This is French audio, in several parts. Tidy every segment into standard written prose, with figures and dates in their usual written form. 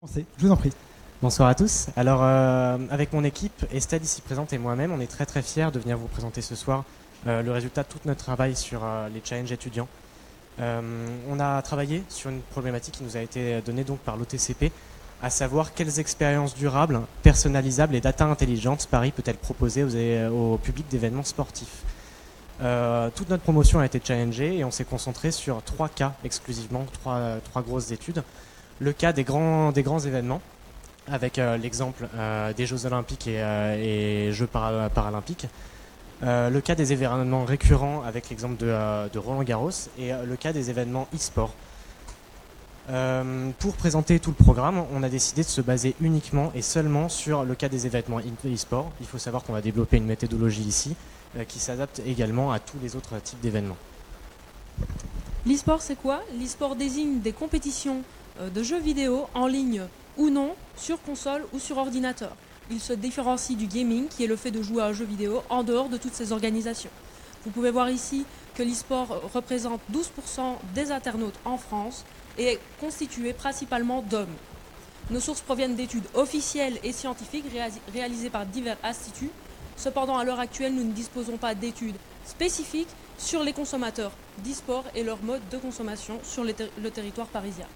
Je vous en prie. Bonsoir à tous. Alors, avec mon équipe, Estelle ici présente et moi-même, on est très fiers de venir vous présenter ce soir le résultat de tout notre travail sur les challenges étudiants. On a travaillé sur une problématique qui nous a été donnée donc par l'OTCP, à savoir quelles expériences durables, personnalisables et data intelligentes Paris peut-elle proposer au public d'événements sportifs. Toute notre promotion a été challengée et on s'est concentré sur 3 cas exclusivement, trois grosses études. Le cas des grands événements, avec l'exemple des Jeux Olympiques et Jeux Paralympiques. Le cas des événements récurrents, avec l'exemple de Roland-Garros, et le cas des événements e-sport. Pour présenter tout le programme, on a décidé de se baser uniquement et seulement sur le cas des événements e-sport. Il faut savoir qu'on va développer une méthodologie ici qui s'adapte également à tous les autres types d'événements. L'e-sport, c'est quoi? L'e-sport désigne des compétitions de jeux vidéo en ligne ou non, sur console ou sur ordinateur. Il se différencie du gaming, qui est le fait de jouer à un jeu vidéo en dehors de toutes ces organisations. Vous pouvez voir ici que l'e-sport représente 12% des internautes en France et est constitué principalement d'hommes. Nos sources proviennent d'études officielles et scientifiques réalisées par divers instituts. Cependant, à l'heure actuelle, nous ne disposons pas d'études spécifiques sur les consommateurs d'e-sport et leur mode de consommation sur le territoire parisien.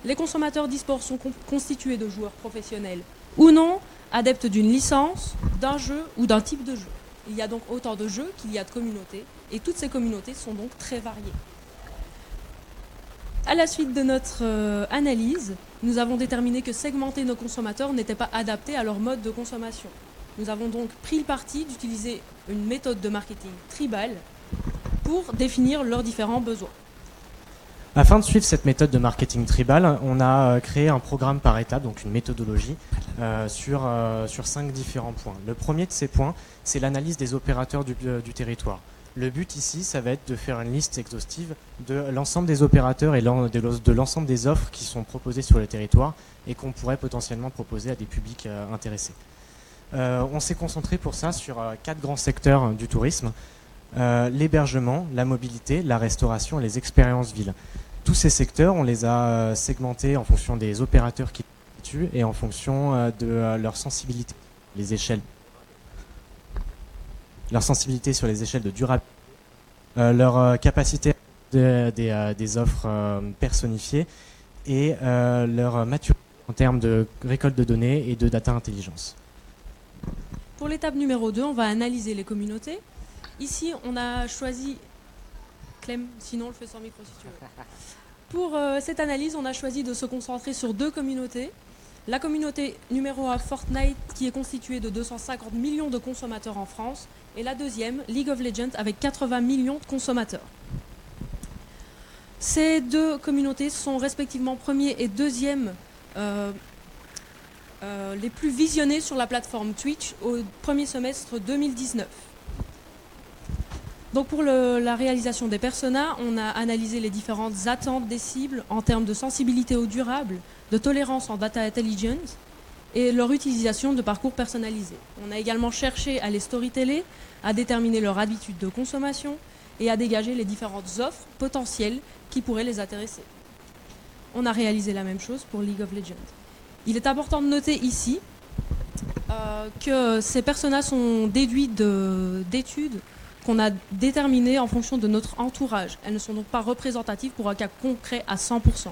Les consommateurs d'e-sport sont constitués de joueurs professionnels ou non, adeptes d'une licence, d'un jeu ou d'un type de jeu. Il y a donc autant de jeux qu'il y a de communautés, et toutes ces communautés sont donc très variées. À la suite de notre analyse, nous avons déterminé que segmenter nos consommateurs n'était pas adapté à leur mode de consommation. Nous avons donc pris le parti d'utiliser une méthode de marketing tribal pour définir leurs différents besoins. Afin de suivre cette méthode de marketing tribal, on a créé un programme par étapes, donc une méthodologie, sur 5 différents points. Le premier de ces points, c'est l'analyse des opérateurs du territoire. Le but ici, ça va être de faire une liste exhaustive de l'ensemble des opérateurs et de l'ensemble des offres qui sont proposées sur le territoire et qu'on pourrait potentiellement proposer à des publics intéressés. On s'est concentré pour ça sur 4 grands secteurs du tourisme: l'hébergement, la mobilité, la restauration et les expériences villes. Tous ces secteurs, on les a segmentés en fonction des opérateurs qui les situent et en fonction de leur sensibilité, leur sensibilité sur les échelles de durabilité, leur capacité des offres personnifiées et leur maturité en termes de récolte de données et de data intelligence. Pour l'étape numéro 2, on va analyser les communautés. Ici, on a choisi... Clem, sinon on le fait sans micro si tu veux. Pour cette analyse, on a choisi de se concentrer sur 2 communautés. La communauté numéro 1, Fortnite, qui est constituée de 250 millions de consommateurs en France. Et la deuxième, League of Legends, avec 80 millions de consommateurs. Ces 2 communautés sont respectivement premier et deuxième les plus visionnées sur la plateforme Twitch au premier semestre 2019. Donc pour la réalisation des personas, on a analysé les différentes attentes des cibles en termes de sensibilité au durable, de tolérance en data intelligence et leur utilisation de parcours personnalisés. On a également cherché à les storyteller, à déterminer leurs habitudes de consommation et à dégager les différentes offres potentielles qui pourraient les intéresser. On a réalisé la même chose pour League of Legends. Il est important de noter ici que ces personas sont déduits d'études qu'on a déterminées en fonction de notre entourage. Elles ne sont donc pas représentatives pour un cas concret à 100%.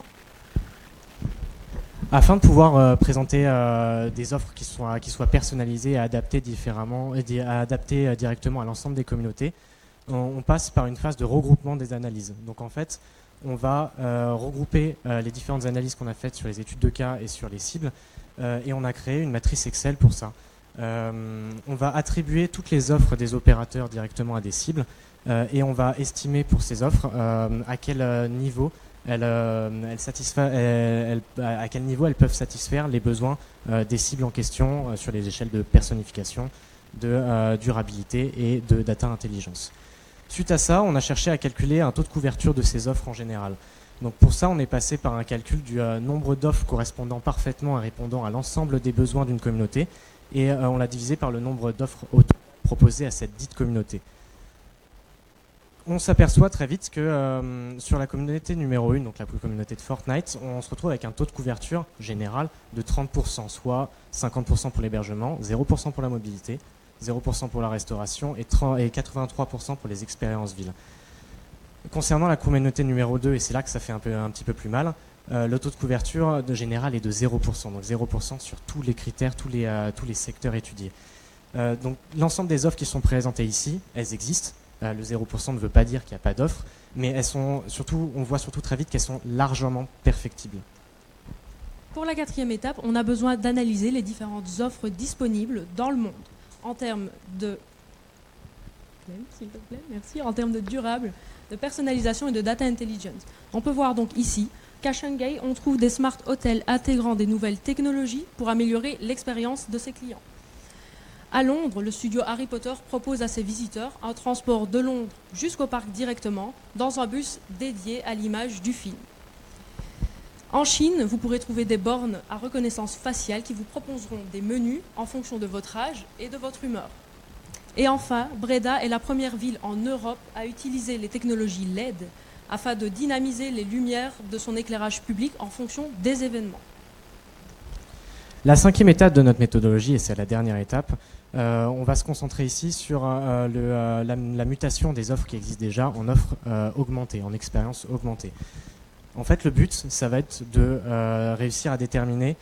Afin de pouvoir présenter des offres qui soient personnalisées et adaptées différemment, adaptées directement à l'ensemble des communautés, on passe par une phase de regroupement des analyses. Donc en fait, on va regrouper les différentes analyses qu'on a faites sur les études de cas et sur les cibles, et on a créé une matrice Excel pour ça. On va attribuer toutes les offres des opérateurs directement à des cibles, et on va estimer pour ces offres à quel niveau à quel niveau elles peuvent satisfaire les besoins des cibles en question sur les échelles de personnification, de durabilité et de data intelligence. Suite à ça, on a cherché à calculer un taux de couverture de ces offres en général. Donc pour ça, on est passé par un calcul du nombre d'offres correspondant parfaitement et répondant à l'ensemble des besoins d'une communauté, et on l'a divisé par le nombre d'offres proposées à cette dite communauté. On s'aperçoit très vite que sur la communauté numéro 1, donc la communauté de Fortnite, on se retrouve avec un taux de couverture général de 30%, soit 50% pour l'hébergement, 0% pour la mobilité, 0% pour la restauration et 83% pour les expériences villes. Concernant la communauté numéro 2, et c'est là que ça fait un petit peu plus mal, le taux de couverture général est de 0%, donc 0% sur tous les critères, tous les secteurs étudiés. Donc l'ensemble des offres qui sont présentées ici, elles existent. Le 0% ne veut pas dire qu'il n'y a pas d'offres, mais elles sont surtout, on voit surtout très vite qu'elles sont largement perfectibles. Pour la 4e étape, on a besoin d'analyser les différentes offres disponibles dans le monde en termes de, s'il te plaît, merci, en termes de durable, de personnalisation et de data intelligence. On peut voir donc ici qu'à Shanghai, on trouve des smart hotels intégrant des nouvelles technologies pour améliorer l'expérience de ses clients. À Londres, le studio Harry Potter propose à ses visiteurs un transport de Londres jusqu'au parc directement dans un bus dédié à l'image du film. En Chine, vous pourrez trouver des bornes à reconnaissance faciale qui vous proposeront des menus en fonction de votre âge et de votre humeur. Et enfin, Breda est la première ville en Europe à utiliser les technologies LED afin de dynamiser les lumières de son éclairage public en fonction des événements. La 5e étape de notre méthodologie, et c'est la dernière étape, on va se concentrer ici sur la mutation des offres qui existent déjà en offres augmentées, en expériences augmentées. En fait, le but, ça va être de réussir à déterminer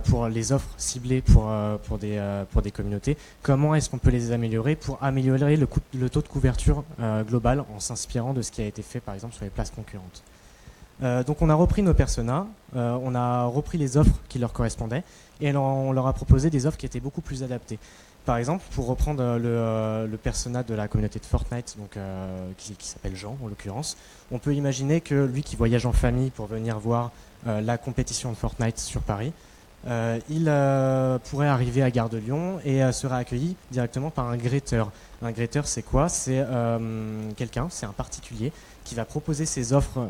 pour les offres ciblées pour des communautés, comment est-ce qu'on peut les améliorer pour améliorer le taux de couverture global en s'inspirant de ce qui a été fait par exemple sur les places concurrentes. Donc on a repris nos personas, on a repris les offres qui leur correspondaient et on leur a proposé des offres qui étaient beaucoup plus adaptées. Par exemple, pour reprendre le persona de la communauté de Fortnite, donc, qui s'appelle Jean en l'occurrence, on peut imaginer que lui qui voyage en famille pour venir voir la compétition de Fortnite sur Paris, il pourrait arriver à Gare de Lyon et sera accueilli directement par un gréteur. Un gréteur, c'est quoi? C'est quelqu'un, c'est un particulier qui va proposer ses offres,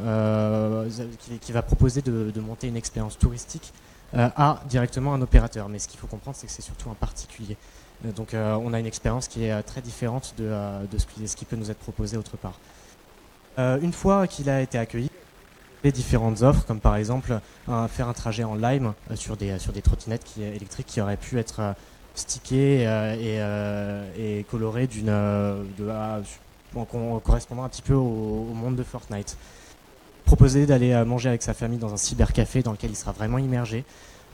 qui va proposer de monter une expérience touristique à directement un opérateur. Mais ce qu'il faut comprendre, c'est que c'est surtout un particulier. Donc on a une expérience qui est très différente de ce qui peut nous être proposé autre part. Une fois qu'il a été accueilli, les différentes offres, comme par exemple faire un trajet en Lime sur des trottinettes électriques qui auraient pu être stickées et colorées en correspondant un petit peu au monde de Fortnite. Proposer d'aller manger avec sa famille dans un cybercafé dans lequel il sera vraiment immergé.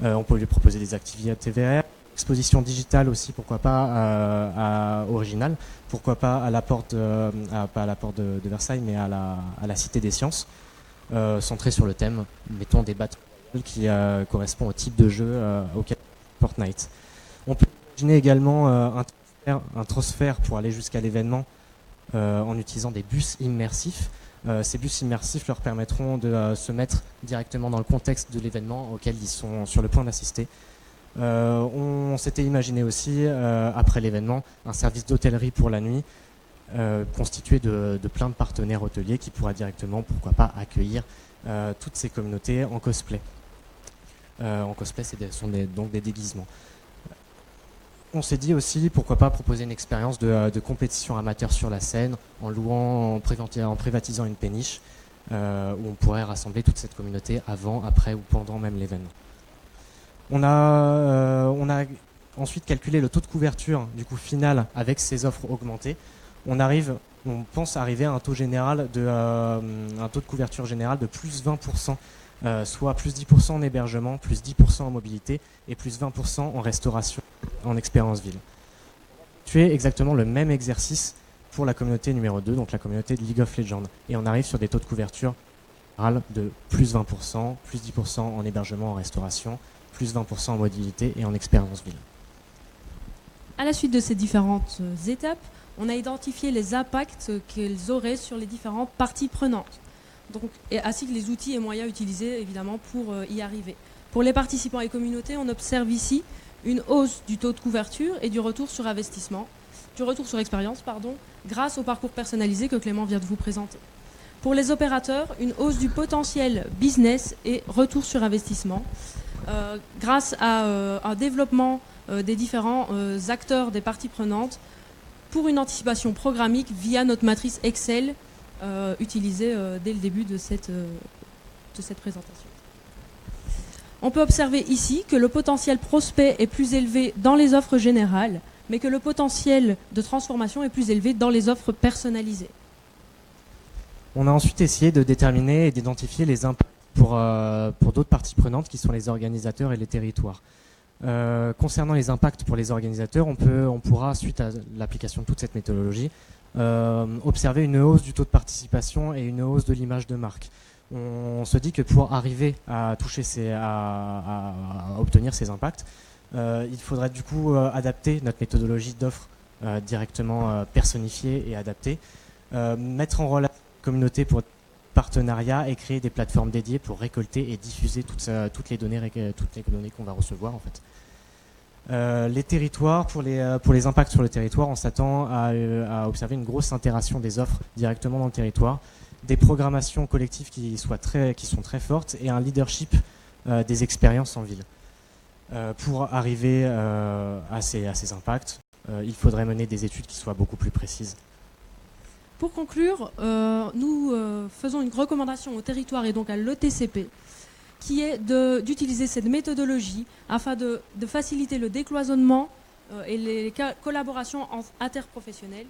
On peut lui proposer des activités VR, exposition digitale aussi, pourquoi pas originale, pourquoi pas à la porte, pas à la porte de Versailles, mais à la Cité des Sciences, centré sur le thème, mettons des bateaux qui correspond au type de jeu auquel Fortnite. On peut imaginer également un transfert pour aller jusqu'à l'événement en utilisant des bus immersifs. Ces bus immersifs leur permettront de se mettre directement dans le contexte de l'événement auquel ils sont sur le point d'assister. On s'était imaginé aussi, après l'événement, un service d'hôtellerie pour la nuit constitué de plein de partenaires hôteliers qui pourra directement, pourquoi pas, accueillir toutes ces communautés en cosplay. En cosplay, donc des déguisements. On s'est dit aussi, pourquoi pas, proposer une expérience de compétition amateur sur la scène en privatisant une péniche où on pourrait rassembler toute cette communauté avant, après ou pendant même l'événement. On a ensuite calculé le taux de couverture du coup final avec ces offres augmentées. On pense arriver à un taux de couverture général de plus 20%, soit plus 10% en hébergement, plus 10% en mobilité et plus 20% en restauration en expérience ville. Tu es exactement le même exercice pour la communauté numéro 2, donc la communauté de League of Legends. Et on arrive sur des taux de couverture générale de plus 20%, plus 10% en hébergement en restauration, plus 20% en mobilité et en expérience ville. À la suite de ces différentes étapes, on a identifié les impacts qu'elles auraient sur les différentes parties prenantes, ainsi que les outils et moyens utilisés évidemment pour y arriver. Pour les participants et communautés, on observe ici une hausse du taux de couverture et du retour sur expérience, grâce au parcours personnalisé que Clément vient de vous présenter. Pour les opérateurs, une hausse du potentiel business et retour sur investissement, grâce à un développement des différents acteurs des parties prenantes pour une anticipation programmique via notre matrice Excel utilisé dès le début de cette présentation. On peut observer ici que le potentiel prospect est plus élevé dans les offres générales, mais que le potentiel de transformation est plus élevé dans les offres personnalisées. On a ensuite essayé de déterminer et d'identifier les impacts pour d'autres parties prenantes qui sont les organisateurs et les territoires. Concernant les impacts pour les organisateurs, on pourra, suite à l'application de toute cette méthodologie, observer une hausse du taux de participation et une hausse de l'image de marque. On se dit que pour arriver à toucher à obtenir ces impacts, il faudrait du coup adapter notre méthodologie d'offres directement personnifiée et adaptée, mettre en relation la communauté pour partenariat et créer des plateformes dédiées pour récolter et diffuser toutes les données qu'on va recevoir en fait. Les territoires, pour les impacts sur le territoire, on s'attend à observer une grosse interaction des offres directement dans le territoire, des programmations collectives qui sont très fortes et un leadership des expériences en ville. Pour arriver à ces impacts, il faudrait mener des études qui soient beaucoup plus précises. Pour conclure, nous faisons une recommandation au territoire et donc à l'ETCP, qui est d'utiliser cette méthodologie afin de faciliter le décloisonnement et les collaborations interprofessionnelles,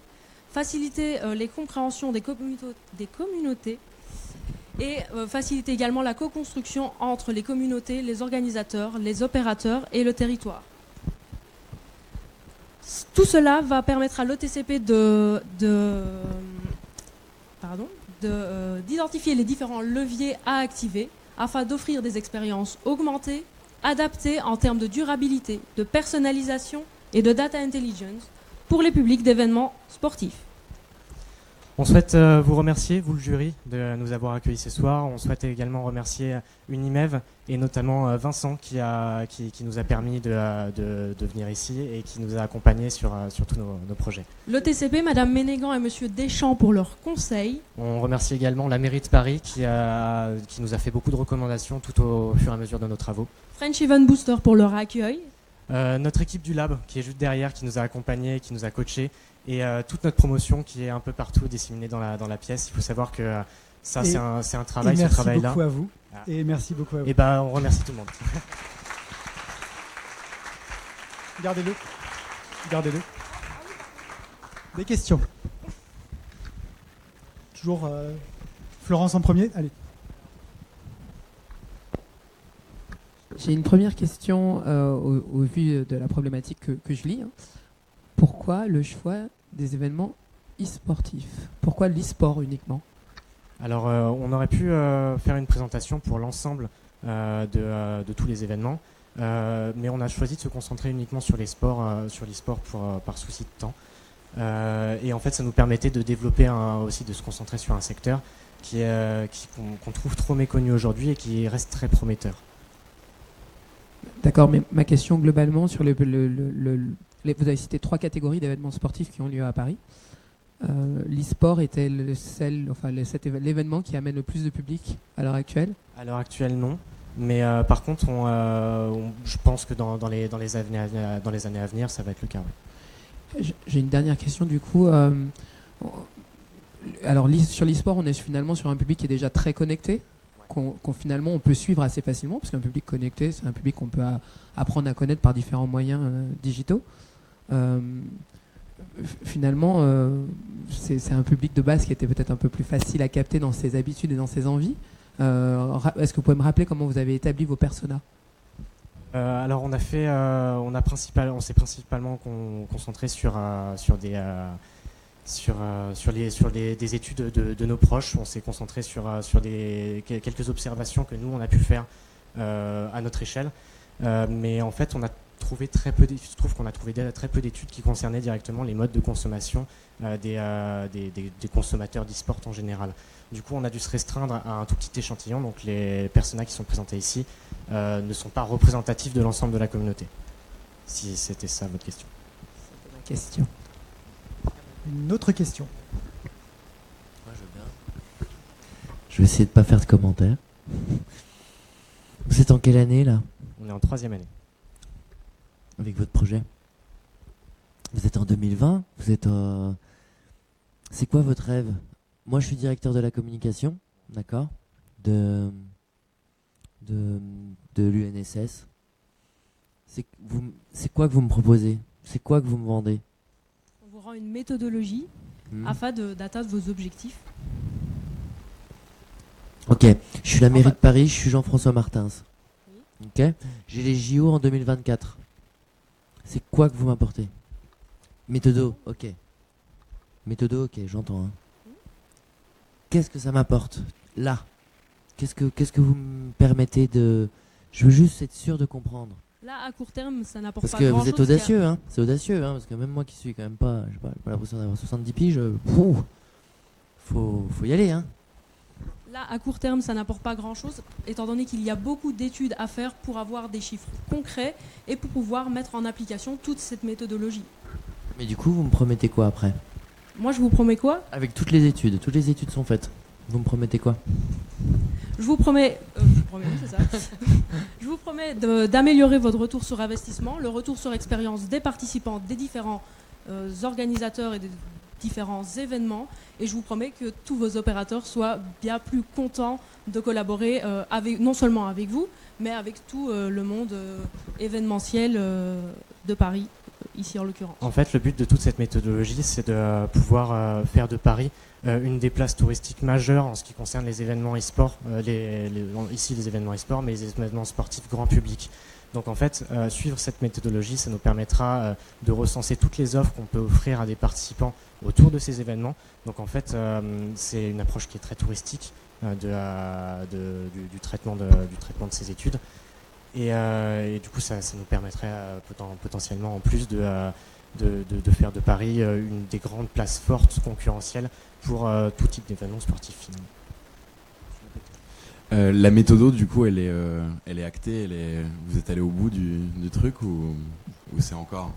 faciliter les compréhensions des communautés et faciliter également la co-construction entre les communautés, les organisateurs, les opérateurs et le territoire. Tout cela va permettre à l'ETCP d'identifier les différents leviers à activer afin d'offrir des expériences augmentées, adaptées en termes de durabilité, de personnalisation et de data intelligence pour les publics d'événements sportifs. On souhaite vous remercier, vous le jury, de nous avoir accueillis ce soir. On souhaite également remercier Unimev et notamment Vincent qui nous a permis de venir ici et qui nous a accompagnés sur tous nos projets. L'ETCP, Madame Ménégan et Monsieur Deschamps pour leurs conseils. On remercie également la mairie de Paris qui nous a fait beaucoup de recommandations tout au fur et à mesure de nos travaux. French Event Booster pour leur accueil. Notre équipe du Lab qui est juste derrière, qui nous a accompagnés, qui nous a coachés. Et toute notre promotion qui est un peu partout disséminée dans la pièce. Il faut savoir que ça, c'est un travail, ce travail-là. Merci beaucoup à vous. Et merci beaucoup à vous. Et ben, on remercie tout le monde. Gardez-le. Gardez-le. Des questions. Toujours Florence en premier. Allez. J'ai une première question au vu de la problématique que je lis. Pourquoi le choix des événements e-sportifs? Pourquoi l'e-sport uniquement? Alors, on aurait pu faire une présentation pour l'ensemble de tous les événements, mais on a choisi de se concentrer uniquement sur l'e-sport par souci de temps. Et en fait, ça nous permettait de développer aussi de se concentrer sur un secteur qu'on trouve trop méconnu aujourd'hui et qui reste très prometteur. D'accord, mais ma question globalement sur vous avez cité 3 catégories d'événements sportifs qui ont lieu à Paris. L'e-sport était l'événement qui amène le plus de public à l'heure actuelle? À l'heure actuelle, non. Mais par contre, je pense que dans les années à venir, ça va être le cas. Oui. J'ai une dernière question du coup. Alors sur l'e-sport, on est finalement sur un public qui est déjà très connecté, qu'on finalement on peut suivre assez facilement, parce qu'un public connecté, c'est un public qu'on peut apprendre à connaître par différents moyens digitaux. Finalement, c'est un public de base qui était peut-être un peu plus facile à capter dans ses habitudes et dans ses envies. Est-ce que vous pouvez me rappeler comment vous avez établi vos personas? Alors on s'est principalement concentré sur des études de nos proches. On s'est concentré sur quelques observations que nous on a pu faire à notre échelle. Mais en fait, je trouve qu'on a trouvé très peu d'études qui concernaient directement les modes de consommation des consommateurs d'e-sport en général. Du coup, on a dû se restreindre à un tout petit échantillon, donc les personas qui sont présentés ici ne sont pas représentatifs de l'ensemble de la communauté. Si c'était ça votre question. C'était ma question. Une autre question. Moi, je veux bien. Je vais essayer de ne pas faire de commentaires. Vous êtes en quelle année là? On est en 3e année. Avec votre projet? Vous êtes en 2020? C'est quoi votre rêve? moi je suis directeur de la communication, d'accord, de l'UNSS. C'est quoi que vous me proposez? C'est quoi que vous me vendez? On vous rend une méthodologie afin d'atteindre vos objectifs. Ok, je suis la mairie de Paris, je suis Jean-François Martins. Ok, j'ai les JO en 2024. C'est quoi que vous m'apportez? Méthodo, ok. Méthodo, ok, j'entends. Hein. Qu'est-ce que ça m'apporte là? Qu'est-ce que vous me permettez de... Je veux juste être sûr de comprendre. Là, à court terme, ça n'apporte Parce pas que grand-chose. vous êtes audacieux, hein. C'est audacieux, hein. Parce que même moi qui suis quand même pas... J'ai pas l'impression d'avoir 70 piges. Faut y aller, hein. Là, à court terme, ça n'apporte pas grand-chose, étant donné qu'il y a beaucoup d'études à faire pour avoir des chiffres concrets et pour pouvoir mettre en application toute cette méthodologie. Mais du coup, vous me promettez quoi après? Moi, je vous promets quoi? Avec toutes les études sont faites. Vous me promettez quoi? Je vous promets, oui, c'est ça. Je vous promets d'améliorer votre retour sur investissement, le retour sur expérience des participants, des différents organisateurs et des différents événements. Et je vous promets que tous vos opérateurs soient bien plus contents de collaborer non seulement avec vous, mais avec tout le monde événementiel de Paris, ici en l'occurrence. En fait, le but de toute cette méthodologie, c'est de pouvoir faire de Paris une des places touristiques majeures en ce qui concerne les événements e-sport, ici les événements e-sport, mais les événements sportifs grand public. Donc en fait, suivre cette méthodologie, ça nous permettra de recenser toutes les offres qu'on peut offrir à des participants autour de ces événements. Donc en fait, c'est une approche qui est très touristique du traitement de ces études. Et du coup, ça nous permettrait potentiellement, en plus, de faire de Paris une des grandes places fortes concurrentielles pour tout type d'événements sportifs finalement. La méthode, du coup, elle est actée, vous êtes allé au bout du truc ou c'est encore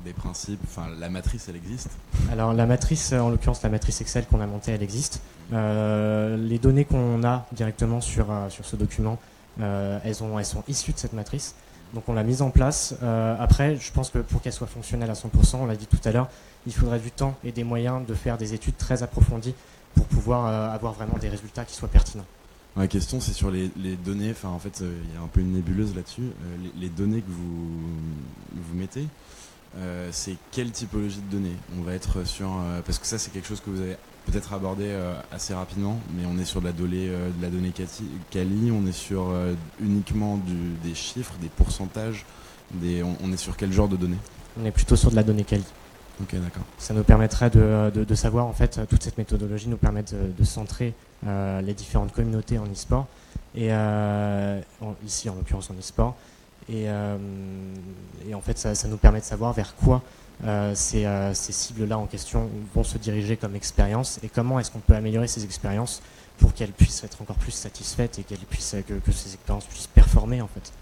des principes, enfin la matrice elle existe? Alors la matrice, en l'occurrence la matrice Excel qu'on a montée, elle existe. Les données qu'on a directement sur ce document, elles sont issues de cette matrice. Donc on l'a mise en place. Après, je pense que pour qu'elle soit fonctionnelle à 100%, on l'a dit tout à l'heure, il faudrait du temps et des moyens de faire des études très approfondies pour pouvoir avoir vraiment des résultats qui soient pertinents. Ma question c'est sur les données, enfin en fait il y a un peu une nébuleuse là-dessus. Les données que vous mettez, c'est quelle typologie de données? On va être sur... parce que ça c'est quelque chose que vous avez peut-être abordé assez rapidement, mais on est sur de la donnée quali, on est sur uniquement des chiffres, des pourcentages, on est sur quel genre de données? On est plutôt sur de la donnée quali. Ok, d'accord. Ça nous permettrait de savoir, en fait, toute cette méthodologie nous permet de centrer les différentes communautés en e-sport, et ici en l'occurrence en e-sport, et en fait ça nous permet de savoir vers quoi ces cibles-là en question vont se diriger comme expérience, et comment est-ce qu'on peut améliorer ces expériences pour qu'elles puissent être encore plus satisfaites et que ces expériences puissent performer en fait.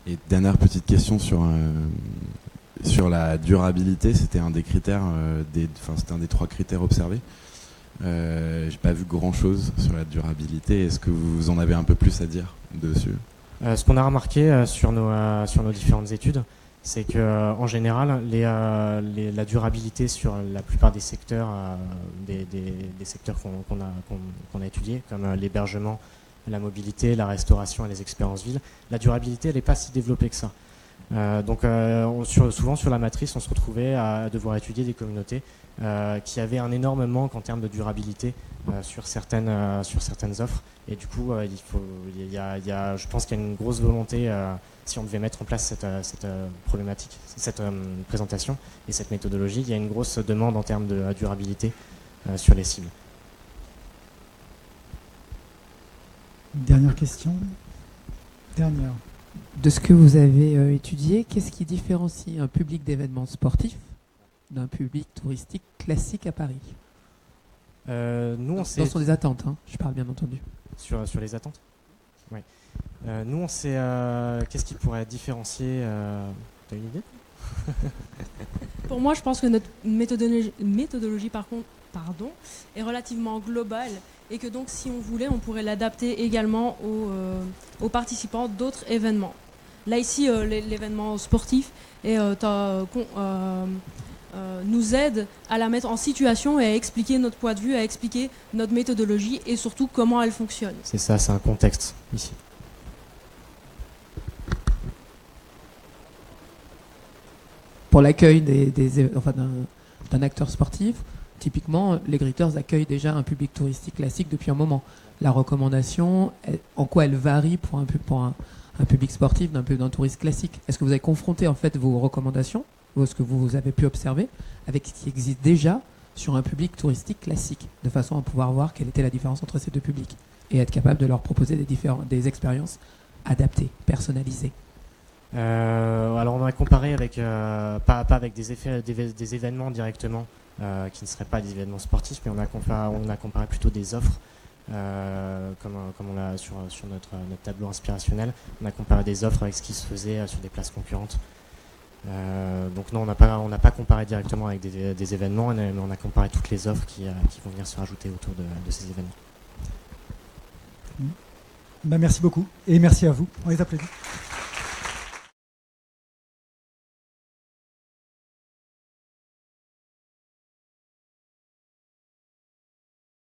Et dernière petite question sur la durabilité, c'était un des critères, c'était un des 3 critères observés. J'ai pas vu grand chose sur la durabilité. Est-ce que vous en avez un peu plus à dire dessus? Ce qu'on a remarqué sur nos différentes études, c'est que en général, la durabilité sur la plupart des secteurs, des secteurs qu'on a étudiés, comme l'hébergement, la mobilité, la restauration et les expériences villes, la durabilité, elle n'est pas si développée que ça. Donc souvent sur la matrice, on se retrouvait à devoir étudier des communautés qui avaient un énorme manque en termes de durabilité sur certaines offres, et du coup je pense qu'il y a une grosse volonté, si on devait mettre en place cette problématique, cette présentation et cette méthodologie, il y a une grosse demande en termes de durabilité sur les cibles. Dernière question. Dernière. De ce que vous avez étudié, qu'est-ce qui différencie un public d'événements sportifs d'un public touristique classique à Paris? Nous, dans son des attentes, hein, je parle bien entendu. Sur les attentes? Oui. Nous, on sait qu'est-ce qui pourrait différencier. T'as une idée? Pour moi, je pense que notre méthodologie est relativement globale, et que donc si on voulait, on pourrait l'adapter également aux participants d'autres événements. Là ici, l'événement sportif est nous aide à la mettre en situation et à expliquer notre point de vue, à expliquer notre méthodologie et surtout comment elle fonctionne. C'est ça, c'est un contexte ici. Pour l'accueil d'un acteur sportif, typiquement, les Gritters accueillent déjà un public touristique classique depuis un moment. La recommandation, en quoi elle varie pour un public sportif d'un touriste classique? Est-ce que vous avez confronté en fait vos recommandations, ou ce que vous avez pu observer, avec ce qui existe déjà sur un public touristique classique, de façon à pouvoir voir quelle était la différence entre ces deux publics et être capable de leur proposer des expériences adaptées, personnalisées? Alors on a comparé avec, pas avec des événements directement qui ne seraient pas des événements sportifs, mais on a comparé plutôt des offres, comme on l'a sur notre tableau inspirationnel. On a comparé des offres avec ce qui se faisait sur des places concurrentes. Donc non, on n'a pas comparé directement avec des événements, mais on a comparé toutes les offres qui vont venir se rajouter autour de ces événements. Merci beaucoup et merci à vous. On les applaudit.